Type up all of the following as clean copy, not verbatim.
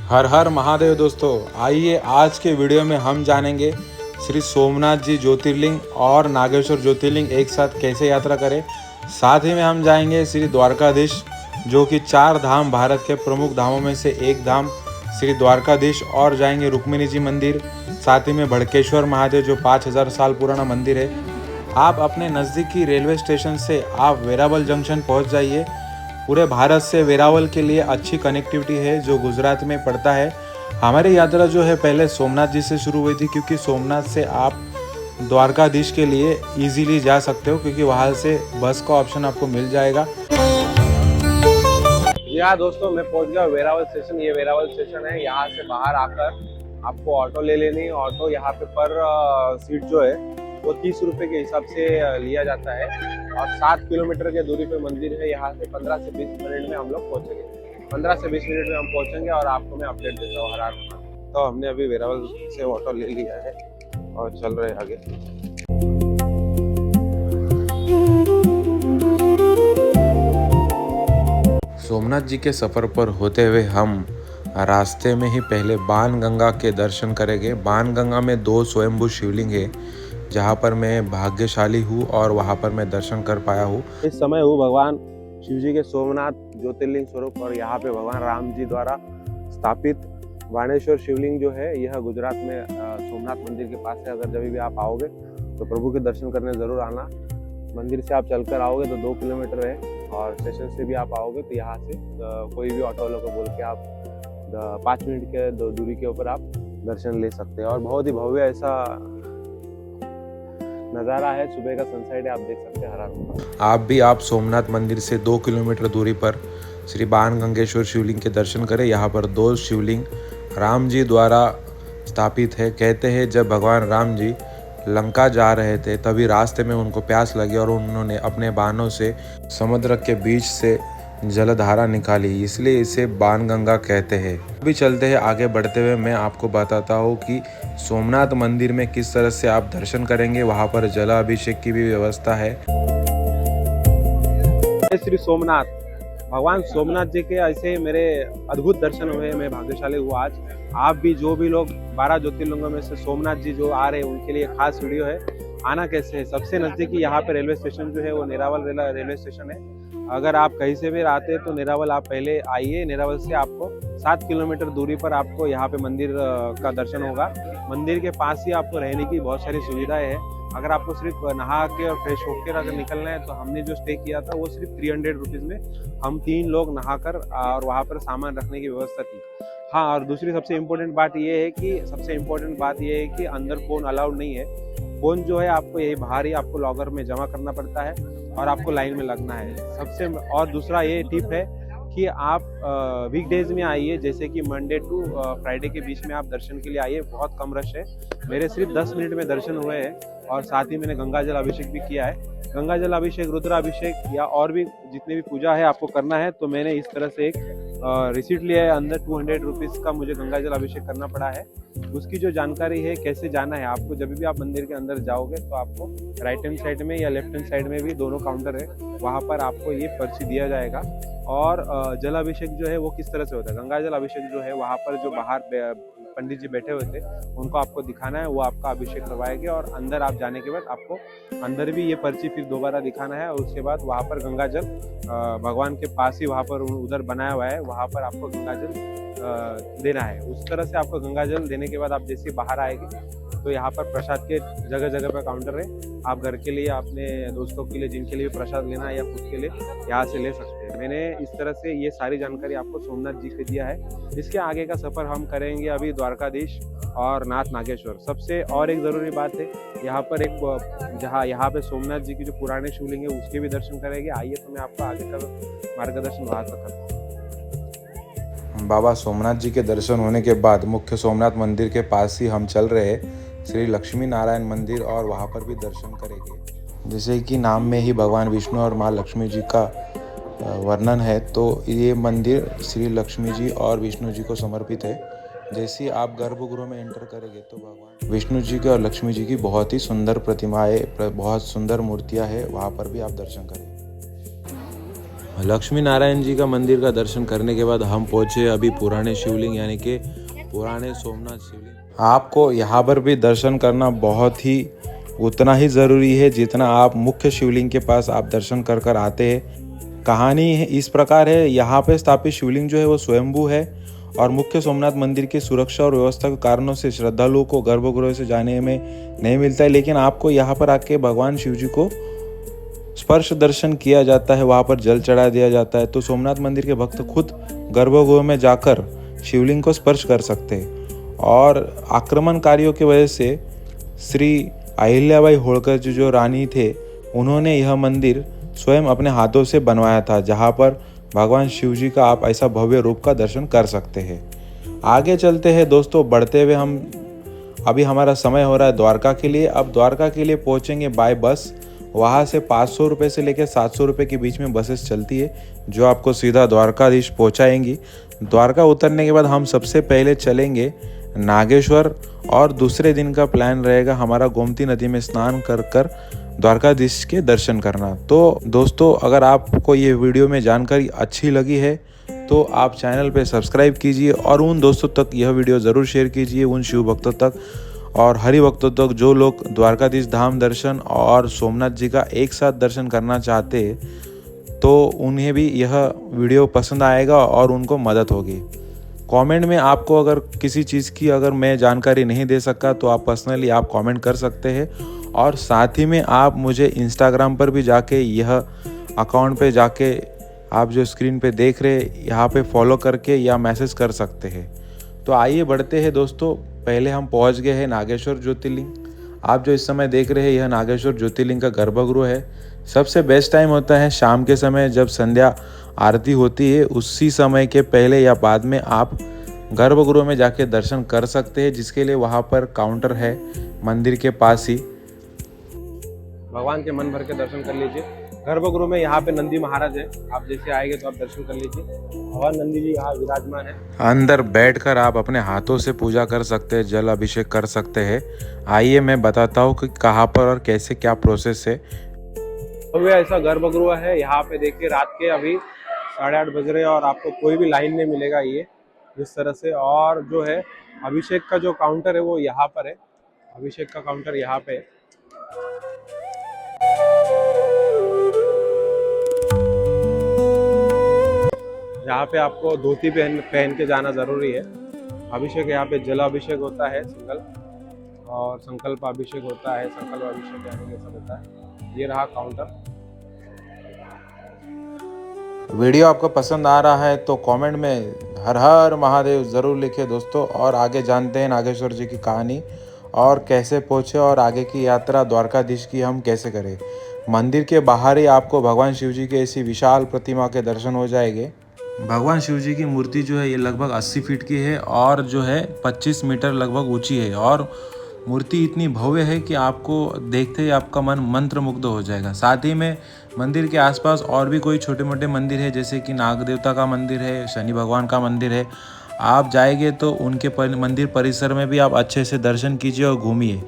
हर हर महादेव दोस्तों, आइए आज के वीडियो में हम जानेंगे श्री सोमनाथ जी ज्योतिर्लिंग और नागेश्वर ज्योतिर्लिंग एक साथ कैसे यात्रा करें। साथ ही में हम जाएंगे श्री द्वारकाधीश, जो कि 4 धाम भारत के प्रमुख धामों में से एक धाम श्री द्वारकाधीश, और जाएंगे रुक्मिणी जी मंदिर। साथ ही में भड़केश्वर महादेव जो 5000 साल पुराना मंदिर है। आप अपने नज़दीकी रेलवे स्टेशन से आप वेरावल जंक्शन पहुंच जाइए। पूरे भारत से वेरावल के लिए अच्छी कनेक्टिविटी है जो गुजरात में पड़ता है। हमारी यात्रा जो है पहले सोमनाथ जी से शुरू हुई थी, क्योंकि सोमनाथ से आप द्वारकाधीश के लिए इजीली जा सकते हो, क्योंकि वहाँ से बस का ऑप्शन आपको मिल जाएगा। जी हाँ दोस्तों, मैं पहुंच गया वेरावल स्टेशन। ये वेरावल स्टेशन है। यहाँ से बाहर आकर आपको ऑटो ले लेनी। ऑटो यहाँ पे पर सीट जो है वो 30 रुपये के हिसाब से लिया जाता है, और 7 किलोमीटर के दूरी पे मंदिर है। यहाँ से 15 से 20 मिनट में हम लोग पहुँचेंगे। 15 से 20 मिनट में हम पहुँचेंगे और आपको मैं अपडेट देता हूँ हर हाल में। तो हमने अभी वेरावल से ऑटो ले लिया है और चल रहे आगे। सोमनाथ जी के सफ़र पर होते हुए हम रास्ते में ही पहले बाणगंगा के दर्शन करेंगे। बाणगंगा में 2 स्वयंभू शिवलिंग है, जहाँ पर मैं भाग्यशाली हूँ और वहाँ पर मैं दर्शन कर पाया हूँ। इस समय हूँ भगवान शिव जी के सोमनाथ ज्योतिर्लिंग स्वरूप, और यहाँ पे भगवान राम जी द्वारा स्थापित बाणेश्वर शिवलिंग जो है यह गुजरात में सोमनाथ मंदिर के पास है। अगर जब भी आप आओगे तो प्रभु के दर्शन करने ज़रूर आना। मंदिर से आप चलकर आओगे तो 2 किलोमीटर है, और स्टेशन से भी आप आओगे तो यहाँ से कोई भी ऑटो वालों को बोल के आप 5 मिनट के दूरी के ऊपर आप दर्शन ले सकते हैं। और बहुत ही भव्य ऐसा नज़ारा है, सुबह का सनसेट है, आप देख सकते हैं हरा। आप सोमनाथ मंदिर से 2 किलोमीटर दूरी पर श्री बाणगंगेश्वर शिवलिंग के दर्शन करें। यहाँ पर 2 शिवलिंग राम जी द्वारा स्थापित है। कहते हैं जब भगवान राम जी लंका जा रहे थे तभी रास्ते में उनको प्यास लगी और उन्होंने अपने बाणों से समुद्र के बीच से जलधारा निकाली, इसलिए इसे बाणगंगा कहते हैं। अभी चलते हैं आगे बढ़ते हुए, मैं आपको बताता हूँ कि सोमनाथ मंदिर में किस तरह से आप दर्शन करेंगे। वहाँ पर जलाभिषेक की भी व्यवस्था है। श्री सोमनाथ, भगवान सोमनाथ जी के ऐसे मेरे अद्भुत दर्शन हुए। मैं भाग्यशाली हुआ आज। आप भी, जो भी लोग 12 ज्योतिर्लिंगों में से सोमनाथ जी जो आ रहे हैं उनके लिए खास वीडियो है। आना कैसे है, सबसे नज़दीकी यहाँ पे रेलवे स्टेशन जो है वो नेरावल रेलवे स्टेशन है। अगर आप कहीं से भी आते हैं तो नेरावल आप पहले आइए। नेरावल से आपको 7 किलोमीटर दूरी पर आपको यहाँ पे मंदिर का दर्शन होगा। मंदिर के पास ही आपको रहने की बहुत सारी सुविधाएं हैं। अगर आपको सिर्फ नहा के और फ्रेश होकर अगर निकलना है तो हमने जो स्टे किया था वो सिर्फ 300 रुपीज़ में हम 3 लोग नहाकर और वहाँ पर सामान रखने की व्यवस्था थी। हाँ, और दूसरी सबसे इम्पोर्टेंट बात ये है कि अंदर फ़ोन अलाउड नहीं है। फ़ोन जो है आपको यही बाहर ही आपको लॉकर में जमा करना पड़ता है और आपको लाइन में लगना है। और दूसरा ये टिप है कि आप वीकडेज में आइए, जैसे कि मंडे टू फ्राइडे के बीच में आप दर्शन के लिए आइए। बहुत कम रश है। मेरे सिर्फ 10 मिनट में दर्शन हुए हैं, और साथ ही मैंने गंगा जल अभिषेक भी किया है। गंगा जल अभिषेक, रुद्राभिषेक या और भी जितने भी पूजा है आपको करना है तो मैंने इस तरह से एक रिसीट लिया है। अंदर 200 रुपीज़ का मुझे गंगा जल अभिषेक करना पड़ा है। उसकी जो जानकारी है कैसे जाना है आपको, जब भी आप मंदिर के अंदर जाओगे तो आपको राइट हैंड साइड में या लेफ्ट हैंड साइड में भी दोनों काउंटर है, वहाँ पर आपको ये पर्ची दिया जाएगा। और जलाभिषेक जो है वो किस तरह से होता है, गंगा जल अभिषेक जो है वहाँ पर जो बाहर पंडित जी बैठे हुए थे उनको आपको दिखाना है, वो आपका अभिषेक करवाएंगे। और अंदर आप जाने के बाद आपको अंदर भी ये पर्ची फिर दोबारा दिखाना है, और उसके बाद वहाँ पर गंगा जल भगवान के पास ही वहाँ पर उधर बनाया हुआ है, वहाँ पर आपको गंगा जल देना है। उस तरह से आपको गंगा जल देने के बाद आप जैसे बाहर आएंगे तो यहाँ पर प्रसाद के जगह जगह पर काउंटर है। आप घर के लिए, अपने दोस्तों के लिए, जिनके लिए प्रसाद लेना है या खुद के लिए यहाँ से ले सकते हैं। मैंने इस तरह से ये सारी जानकारी आपको सोमनाथ जी से दिया है। इसके आगे का सफ़र हम करेंगे अभी द्वारकाधीश और नाथ नागेश्वर। सबसे और एक ज़रूरी बात है, यहाँ पर एक यहाँ पे सोमनाथ जी की जो पुराने शिवलिंग है उसके भी दर्शन करेंगे। आइए तो मैं आपको आगे का मार्गदर्शन वहाँ तक करता हूँ। बाबा सोमनाथ जी के दर्शन होने के बाद मुख्य सोमनाथ मंदिर के पास ही हम चल रहे हैं श्री लक्ष्मी नारायण मंदिर, और वहाँ पर भी दर्शन करेंगे। जैसे कि नाम में ही भगवान विष्णु और माँ लक्ष्मी जी का वर्णन है, तो ये मंदिर श्री लक्ष्मी जी और विष्णु जी को समर्पित है। जैसे ही आप गर्भगृह में एंटर करेंगे तो भगवान विष्णु जी के और लक्ष्मी जी की बहुत ही सुंदर प्रतिमाएं, बहुत सुंदर मूर्तियां हैं, वहाँ पर भी आप दर्शन करें। लक्ष्मी नारायण जी का मंदिर का दर्शन करने के बाद हम पहुंचे अभी पुराने शिवलिंग यानी कि पुराने सोमनाथ शिवलिंग। आपको यहाँ पर भी दर्शन करना बहुत ही उतना ही ज़रूरी है जितना आप मुख्य शिवलिंग के पास आप दर्शन कर कर आते हैं। कहानी इस प्रकार है, यहाँ पे स्थापित शिवलिंग जो है वो स्वयंभू है और मुख्य सोमनाथ मंदिर की सुरक्षा और व्यवस्था के कारणों से श्रद्धालुओं को गर्भगृह से जाने में नहीं मिलता है, लेकिन आपको यहाँ पर आके भगवान शिव जी को स्पर्श दर्शन किया जाता है, वहाँ पर जल चढ़ा दिया जाता है। तो सोमनाथ मंदिर के भक्त खुद गर्भगृह में जाकर शिवलिंग को स्पर्श कर सकते हैं। और आक्रमणकारियों की वजह से श्री अहिल्याबाई होळकर जी जो रानी थे, उन्होंने यह मंदिर स्वयं अपने हाथों से बनवाया था, जहाँ पर भगवान शिव जी का आप ऐसा भव्य रूप का दर्शन कर सकते हैं। आगे चलते हैं दोस्तों, बढ़ते हुए हम अभी हमारा समय हो रहा है द्वारका के लिए। अब द्वारका के लिए पहुँचेंगे बाय बस। वहाँ से 500 रुपये से लेकर 700 रुपये के बीच में बसेस चलती है जो आपको सीधा द्वारकाधीश पहुँचाएंगी। द्वारका उतरने के बाद हम सबसे पहले चलेंगे नागेश्वर और दूसरे दिन का प्लान रहेगा हमारा गोमती नदी में स्नान कर कर द्वारकाधीश के दर्शन करना। तो दोस्तों, अगर आपको ये वीडियो में जानकारी अच्छी लगी है तो आप चैनल पे सब्सक्राइब कीजिए और उन दोस्तों तक यह वीडियो ज़रूर शेयर कीजिए, उन शिव भक्तों तक और हरि भक्तों तक जो लोग द्वारकाधीश धाम दर्शन और सोमनाथ जी का एक साथ दर्शन करना चाहते हैं, तो उन्हें भी यह वीडियो पसंद आएगा और उनको मदद होगी। कमेंट में आपको अगर किसी चीज़ की अगर मैं जानकारी नहीं दे सका तो आप पर्सनली आप कमेंट कर सकते हैं। और साथ ही में आप मुझे इंस्टाग्राम पर भी जाके यह अकाउंट पे जाके आप जो स्क्रीन पे देख रहे यहाँ पे फॉलो करके या मैसेज कर सकते हैं। तो आइए बढ़ते हैं दोस्तों, पहले हम पहुंच गए हैं नागेश्वर ज्योतिर्लिंग। आप जो इस समय देख रहे हैं यह नागेश्वर ज्योतिर्लिंग का गर्भगृह है। सबसे बेस्ट टाइम होता है शाम के समय जब संध्या आरती होती है, उसी समय के पहले या बाद में आप गर्भगृह में जाके दर्शन कर सकते हैं, जिसके लिए वहाँ पर काउंटर है मंदिर के पास ही। भगवान के मन भर के दर्शन कर लीजिए। गर्भगृह में यहाँ पे नंदी महाराज है, आप जैसे आएंगे तो आप दर्शन कर लीजिए। भगवान नंदी जी यहाँ विराजमान है। अंदर बैठकर आप अपने हाथों से पूजा कर सकते हैं, जल अभिषेक कर सकते हैं। आइए मैं बताता हूँ कि कहाँ पर और कैसे क्या प्रोसेस है। तो ऐसा गर्भगृह है, यहाँ पे देखिए रात के अभी 8:30 बज रहे हैं और आपको कोई भी लाइन नहीं मिलेगा ये इस तरह से। और जो है अभिषेक का जो काउंटर है वो यहाँ पर है, अभिषेक का काउंटर यहाँ पे है। यहाँ पे आपको धोती पहन के जाना जरूरी है। अभिषेक यहाँ पे जल अभिषेक होता है सिंगल, और संकल्प अभिषेक होता है, संकल्प अभिषेक यानी ये सब होता है। ये रहा काउंटर। वीडियो आपको पसंद आ रहा है तो कमेंट में हर हर महादेव ज़रूर लिखे दोस्तों। और आगे जानते हैं नागेश्वर जी की कहानी और कैसे पहुँचे और आगे की यात्रा द्वारकाधीश की हम कैसे करें। मंदिर के बाहर ही आपको भगवान शिव जी के ऐसी विशाल प्रतिमा के दर्शन हो जाएंगे। भगवान शिव जी की मूर्ति जो है ये लगभग 80 फीट की है और जो है 25 मीटर लगभग ऊंची है। और मूर्ति इतनी भव्य है कि आपको देखते ही आपका मन मंत्रमुग्ध हो जाएगा। साथ ही में मंदिर के आसपास और भी कोई छोटे मोटे मंदिर है, जैसे कि नाग देवता का मंदिर है, शनि भगवान का मंदिर है। आप जाएंगे तो उनके मंदिर परिसर में भी आप अच्छे से दर्शन कीजिए और घूमिए।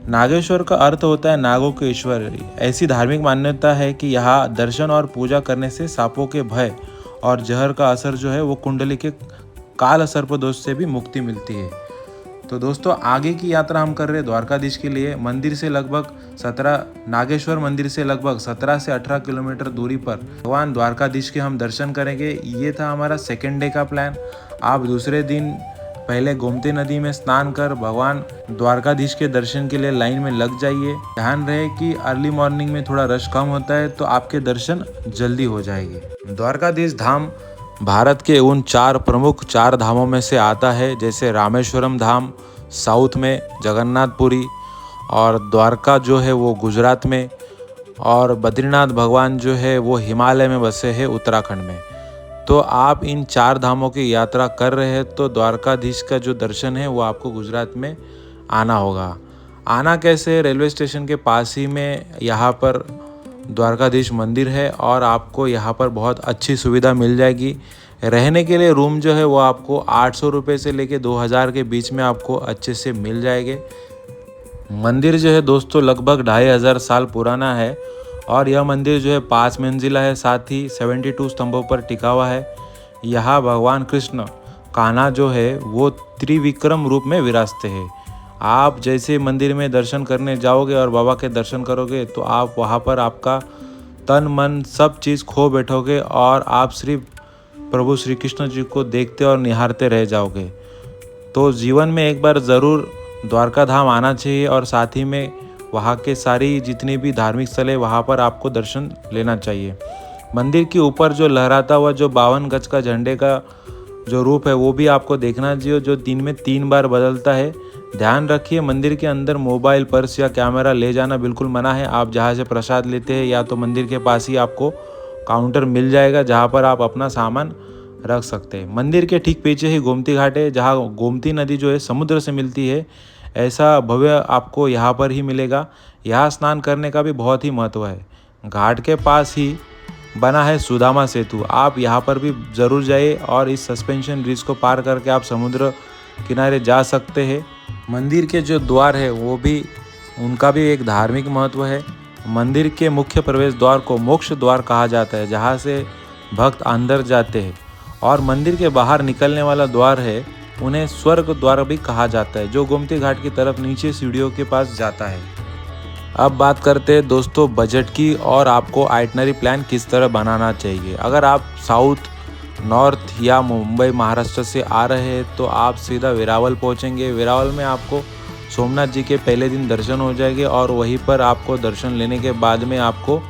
नागेश्वर का अर्थ होता है नागों के ईश्वर। ऐसी धार्मिक मान्यता है कि यहाँ दर्शन और पूजा करने से सांपों के भय और जहर का असर जो है वो कुंडली के काल सर्प दोष से भी मुक्ति मिलती है। तो दोस्तों, आगे की यात्रा हम कर रहे हैं द्वारकाधीश के लिए। मंदिर से लगभग 17 नागेश्वर मंदिर से लगभग 17 से 18 किलोमीटर दूरी पर भगवान द्वारकाधीश के हम दर्शन करेंगे। ये था हमारा सेकेंड डे का प्लान। आप दूसरे दिन पहले गोमती नदी में स्नान कर भगवान द्वारकाधीश के दर्शन के लिए लाइन में लग जाइए। ध्यान रहे कि अर्ली मॉर्निंग में थोड़ा रश कम होता है तो आपके दर्शन जल्दी हो जाएंगे। द्वारकाधीश धाम भारत के उन 4 प्रमुख 4 धामों में से आता है, जैसे रामेश्वरम धाम साउथ में जगन्नाथपुरी, और द्वारका जो है वो गुजरात में, और बद्रीनाथ भगवान जो है वो हिमालय में बसे हैं उत्तराखंड में। तो आप इन 4 धामों की यात्रा कर रहे हैं तो द्वारकाधीश का जो दर्शन है वो आपको गुजरात में आना होगा। आना कैसे? रेलवे स्टेशन के पास ही में यहाँ पर द्वारकाधीश मंदिर है और आपको यहाँ पर बहुत अच्छी सुविधा मिल जाएगी। रहने के लिए रूम जो है वो आपको 800 रुपये से लेके 2000 के बीच में आपको अच्छे से मिल जाएंगे। मंदिर जो है दोस्तों लगभग 2500 साल पुराना है और यह मंदिर जो है 5 मंजिला है, साथ ही 72 स्तंभों पर टिका हुआ है। यहाँ भगवान कृष्ण कान्हा जो है वो त्रिविक्रम रूप में विराजते हैं। आप जैसे मंदिर में दर्शन करने जाओगे और बाबा के दर्शन करोगे तो आप वहाँ पर आपका तन मन सब चीज़ खो बैठोगे और आप सिर्फ प्रभु श्री कृष्ण जी को देखते और निहारते रह जाओगे। तो जीवन में एक बार ज़रूर द्वारका धाम आना चाहिए और साथ ही में वहाँ के सारी जितनी भी धार्मिक स्थल है वहाँ पर आपको दर्शन लेना चाहिए। मंदिर के ऊपर जो लहराता हुआ जो 52 गज का झंडे का जो रूप है वो भी आपको देखना चाहिए, जो दिन में 3 बार बदलता है। ध्यान रखिए, मंदिर के अंदर मोबाइल, पर्स या कैमरा ले जाना बिल्कुल मना है। आप जहाँ से प्रसाद लेते हैं या तो मंदिर के पास ही आपको काउंटर मिल जाएगा जहाँ पर आप अपना सामान रख सकते हैं। मंदिर के ठीक पीछे ही गोमती घाट है, जहाँ गोमती नदी जो है समुद्र से मिलती है। ऐसा भव्य आपको यहाँ पर ही मिलेगा। यहाँ स्नान करने का भी बहुत ही महत्व है। घाट के पास ही बना है सुदामा सेतु। आप यहाँ पर भी ज़रूर जाइए और इस सस्पेंशन ब्रिज को पार करके आप समुद्र किनारे जा सकते हैं। मंदिर के जो द्वार है वो भी उनका भी एक धार्मिक महत्व है। मंदिर के मुख्य प्रवेश द्वार को मोक्ष द्वार कहा जाता है, जहाँ से भक्त अंदर जाते हैं। और मंदिर के बाहर निकलने वाला द्वार है उन्हें स्वर्ग द्वार भी कहा जाता है, जो गोमती घाट की तरफ नीचे सीढ़ियों के पास जाता है। अब बात करते हैं दोस्तों बजट की और आपको आइटनरी प्लान किस तरह बनाना चाहिए। अगर आप साउथ, नॉर्थ या मुंबई, महाराष्ट्र से आ रहे हैं तो आप सीधा वेरावल पहुंचेंगे। वेरावल में आपको सोमनाथ जी के पहले दिन दर्शन हो जाएंगे और वहीं पर आपको दर्शन लेने के बाद में आपको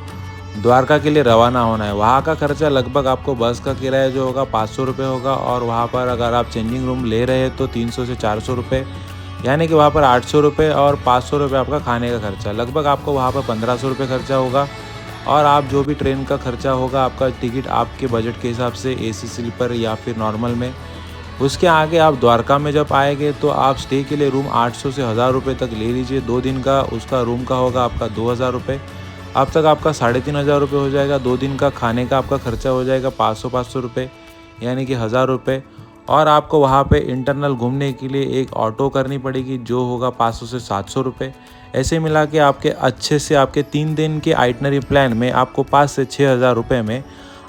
द्वारका के लिए रवाना होना है। वहाँ का खर्चा लगभग आपको बस का किराया जो होगा 500 रुपये होगा, और वहाँ पर अगर आप चेंजिंग रूम ले रहे हैं तो 300 से 400 रुपये, यानी कि वहाँ पर 800 रुपये और 500 रुपये आपका खाने का खर्चा। लगभग आपको वहाँ पर 1500 रुपये खर्चा होगा। और आप जो भी ट्रेन का खर्चा होगा, आपका टिकट आपके बजट के हिसाब से AC स्लीपर या फिर नॉर्मल में। उसके आगे आप द्वारका में जब आएंगे तो आप स्टे के लिए रूम 800 से 1000 रुपये तक ले लीजिए। 2 दिन का उसका रूम का होगा आपका 2000 रुपये। अब तक आपका 3500 रुपये हो जाएगा। 2 दिन का खाने का आपका खर्चा हो जाएगा 500 रुपये, यानी कि 1000 रुपये। और आपको वहाँ पे इंटरनल घूमने के लिए एक ऑटो करनी पड़ेगी जो होगा 500 से 700 रुपये। ऐसे मिला के आपके अच्छे से आपके 3 दिन के आइटनरी प्लान में आपको 5 से 6000 रुपये में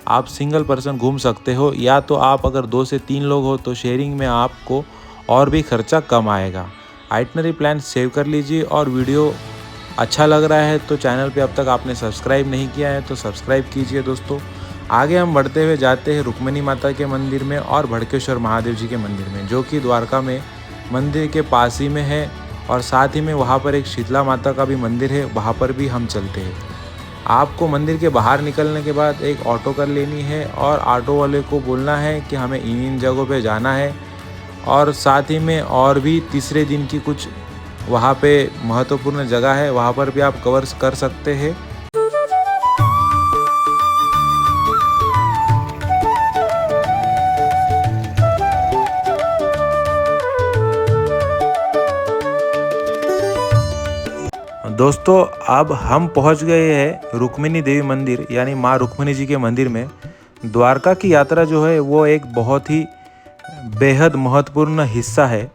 आप सिंगल पर्सन घूम सकते हो। या तो आप अगर 2 से 3 लोग हो तो शेयरिंग में आपको और भी खर्चा कम आएगा। आइटनरी प्लान सेव कर लीजिए। और वीडियो अच्छा लग रहा है तो चैनल पे अब तक आपने सब्सक्राइब नहीं किया है तो सब्सक्राइब कीजिए दोस्तों। आगे हम बढ़ते हुए जाते हैं रुक्मिणी माता के मंदिर में और भड़केश्वर महादेव जी के मंदिर में, जो कि द्वारका में मंदिर के पास ही में है। और साथ ही में वहाँ पर एक शीतला माता का भी मंदिर है, वहाँ पर भी हम चलते हैं। आपको मंदिर के बाहर निकलने के बाद एक ऑटो कर लेनी है और ऑटो वाले को बोलना है कि हमें इन जगहों पे जाना है। और साथ ही में और भी तीसरे दिन की कुछ वहाँ पे महत्वपूर्ण जगह है, वहाँ पर भी आप कवर कर सकते हैं। दोस्तों अब हम पहुंच गए हैं रुक्मिणी देवी मंदिर यानी माँ रुक्मिणी जी के मंदिर में। द्वारका की यात्रा जो है वो एक बहुत ही बेहद महत्वपूर्ण हिस्सा है।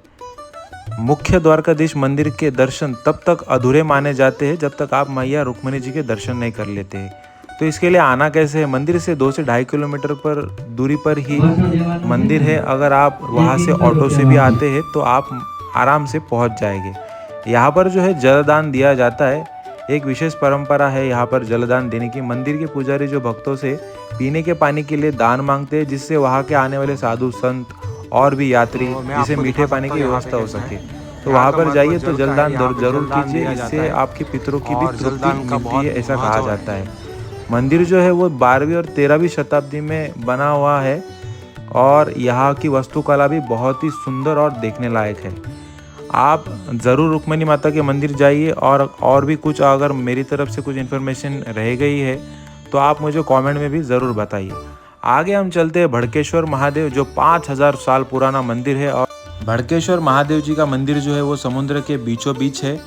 मुख्य द्वारकाधीश मंदिर के दर्शन तब तक अधूरे माने जाते हैं जब तक आप मैया रुक्मिणी जी के दर्शन नहीं कर लेते हैं। तो इसके लिए आना कैसे है? मंदिर से 2 से 2.5 किलोमीटर पर दूरी पर ही मंदिर है। अगर आप वहाँ से ऑटो से भी आते हैं तो आप आराम से पहुँच जाएंगे। यहाँ पर जो है जलदान दिया जाता है। एक विशेष परंपरा है यहाँ पर जलदान देने की। मंदिर के पुजारी जो भक्तों से पीने के पानी के लिए दान मांगते हैं, जिससे वहाँ के आने वाले साधु संत और भी यात्री जिसे मीठे पानी की व्यवस्था हो सके। तो वहाँ पर जाइए तो जलदान जरूर कीजिए, इससे आपके पितरों की भी तृप्ति मिलती है, ऐसा कहा जाता है। मंदिर जो है वो 12वीं और 13वीं शताब्दी में बना हुआ है और यहाँ की वास्तुकला भी बहुत ही सुंदर और देखने लायक है। आप ज़रूर रुक्मिणी माता के मंदिर जाइए। और भी कुछ अगर मेरी तरफ से कुछ इन्फॉर्मेशन रह गई है तो आप मुझे कमेंट में भी ज़रूर बताइए। आगे हम चलते हैं भड़केश्वर महादेव, जो 5000 साल पुराना मंदिर है। और भड़केश्वर महादेव जी का मंदिर जो है वो समुद्र के बीचों बीच है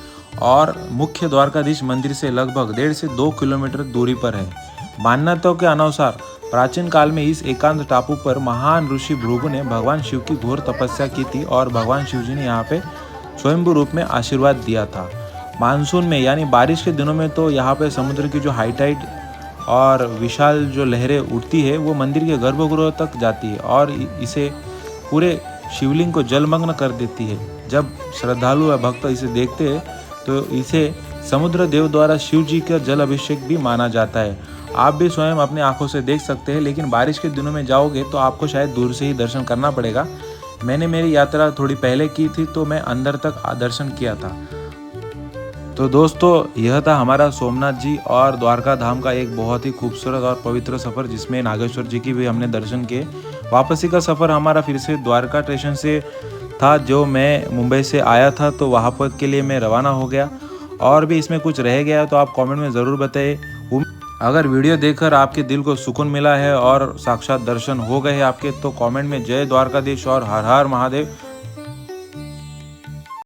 और मुख्य द्वारकाधीश मंदिर से लगभग 1.5 से 2 किलोमीटर दूरी पर है। मान्यताओं के अनुसार प्राचीन काल में इस एकांत टापू पर महान ऋषि भृगु ने भगवान शिव की घोर तपस्या की थी और भगवान शिव जी ने यहाँ पे स्वयंभू रूप में आशीर्वाद दिया था। मानसून में यानी बारिश के दिनों में तो यहाँ पे समुद्र की जो हाई टाइड और विशाल जो लहरें उठती है वो मंदिर के गर्भगृह तक जाती है और इसे पूरे शिवलिंग को जलमग्न कर देती है। जब श्रद्धालु व भक्त इसे देखते हैं तो इसे समुद्र देव द्वारा शिव जी का जल अभिषेक भी माना जाता है। आप भी स्वयं अपनी आंखों से देख सकते हैं, लेकिन बारिश के दिनों में जाओगे तो आपको शायद दूर से ही दर्शन करना पड़ेगा। मैंने मेरी यात्रा थोड़ी पहले की थी तो मैं अंदर तक दर्शन किया था। तो दोस्तों यह था हमारा सोमनाथ जी और द्वारका धाम का एक बहुत ही खूबसूरत और पवित्र सफ़र, जिसमें नागेश्वर जी की भी हमने दर्शन किए। वापसी का सफ़र हमारा फिर से द्वारका स्टेशन से था, जो मैं मुंबई से आया था, तो वहाँ पर के लिए मैं रवाना हो गया। और भी इसमें कुछ रह गया तो आप कमेंट में ज़रूर बताइए। अगर वीडियो देखकर आपके दिल को सुकून मिला है और साक्षात दर्शन हो गए आपके, तो कमेंट में जय द्वारकाधीश और हर हर महादेव